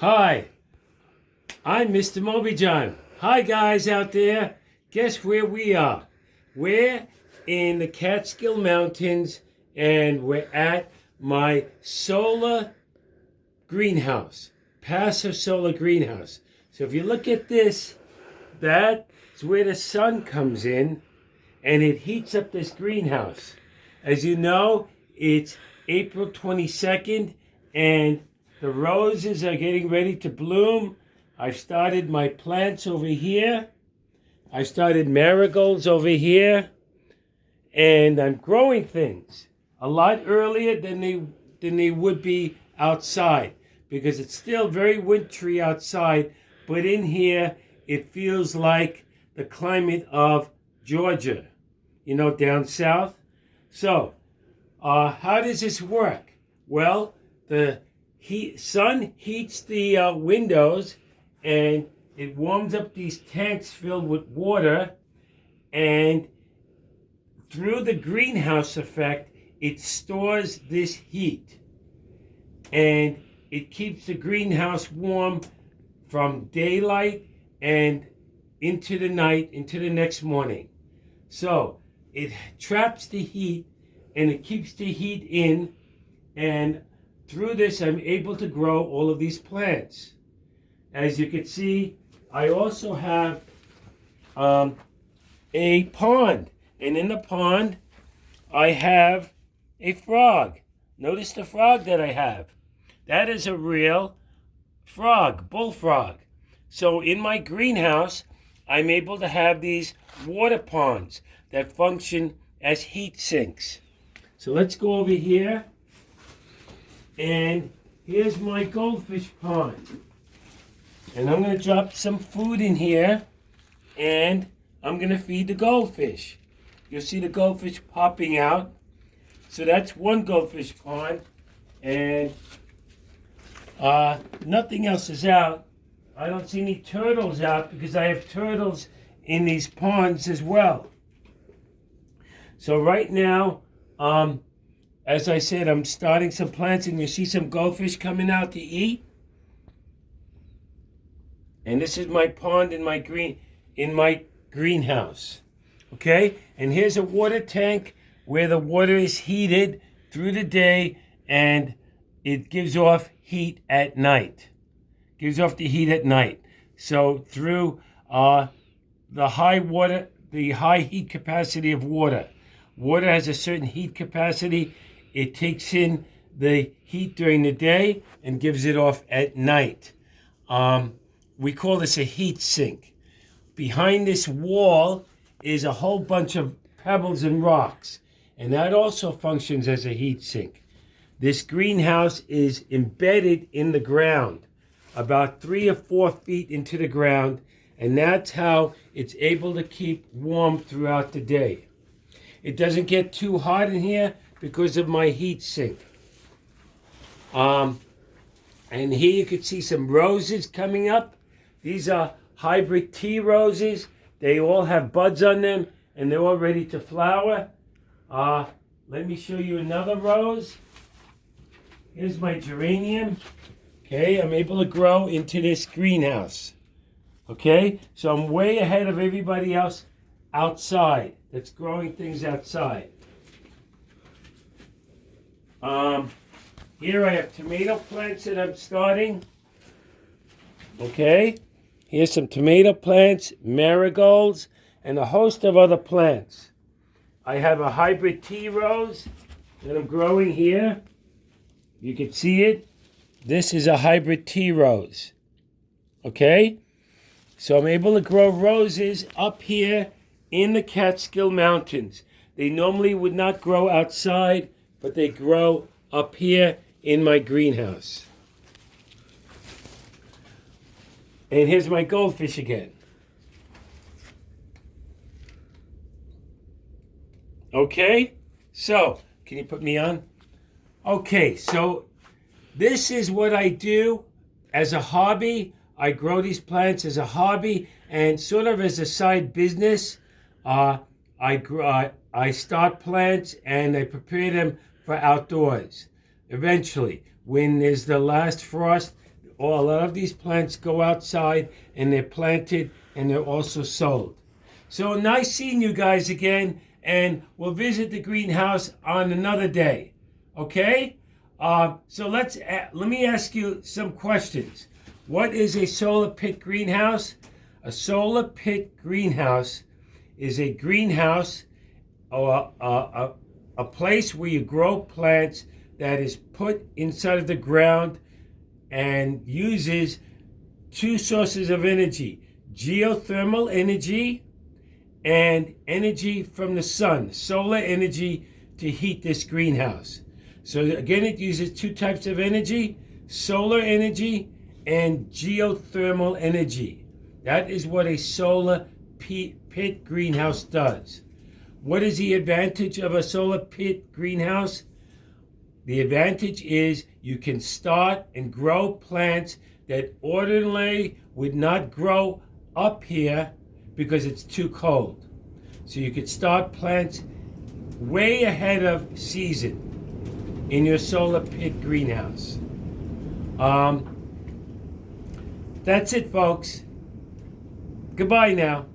Hi, I'm Mr. Mobyjohn. Hi guys out there. Guess where we are? We're in the Catskill Mountains and we're at my solar greenhouse, passive solar greenhouse. So if you look at this, that's where the sun comes in and it heats up this greenhouse. As you know, it's April 22nd and the roses are getting ready to bloom. I've started my plants over here. I've started marigolds over here. And I'm growing things a lot earlier than they would be outside because it's still very wintry outside, but in here it feels like the climate of Georgia, down south. So, how does this work? Well, the sun heats the windows and it warms up these tanks filled with water, and through the greenhouse effect it stores this heat and it keeps the greenhouse warm from daylight and into the night, into the next morning. So it traps the heat and it keeps the heat in, and through this, I'm able to grow all of these plants. As you can see, I also have a pond. And in the pond, I have a frog. Notice the frog that I have. That is a real frog, bullfrog. So in my greenhouse, I'm able to have these water ponds that function as heat sinks. So let's go over here. And here's my goldfish pond. And I'm going to drop some food in here. And I'm going to feed the goldfish. You'll see the goldfish popping out. So that's one goldfish pond. And nothing else is out. I don't see any turtles out because I have turtles in these ponds as well. So right now, as I said, I'm starting some plants, and you see some goldfish coming out to eat. And this is my pond in my greenhouse. Okay? And here's a water tank where the water is heated through the day and it gives off heat at night. Gives off the heat at night. So through the high heat capacity of water. Water has a certain heat capacity. It takes in the heat during the day and gives it off at night. We call this a heat sink. Behind this wall is a whole bunch of pebbles and rocks, and that also functions as a heat sink. This greenhouse is embedded in the ground, about 3 or 4 feet into the ground, and that's how it's able to keep warm throughout the day. It doesn't get too hot in here because of my heat sink. And here you can see some roses coming up. These are hybrid tea roses. They all have buds on them and they're all ready to flower. Let me show you another rose. Here's my geranium. Okay, I'm able to grow into this greenhouse. Okay, so I'm way ahead of everybody else outside that's growing things outside. Here I have tomato plants that I'm starting. Okay, here's some tomato plants, marigolds, and a host of other plants. I have a hybrid tea rose that I'm growing here. You can see it. This is a hybrid tea rose. Okay, so I'm able to grow roses up here in the Catskill Mountains. They normally would not grow outside, but they grow up here in my greenhouse. And here's my goldfish again. Okay, so can you put me on? Okay, so this is what I do as a hobby. I grow these plants as a hobby and sort of as a side business. I start plants and I prepare them for outdoors. Eventually, when there's the last frost, or a lot of these plants go outside and they're planted and they're also sold. So nice seeing you guys again, and we'll visit the greenhouse on another day. Okay? So let me ask you some questions. What is a solar pit greenhouse? A solar pit greenhouse is a greenhouse or a place where you grow plants that is put inside of the ground and uses two sources of energy: geothermal energy and energy from the sun, solar energy, to heat this greenhouse. So again, it uses two types of energy: solar energy and geothermal energy. That is what a solar pit greenhouse does. What is the advantage of a solar pit greenhouse? The advantage is you can start and grow plants that ordinarily would not grow up here because it's too cold. So you could start plants way ahead of season in your solar pit greenhouse. That's it, folks. Goodbye now.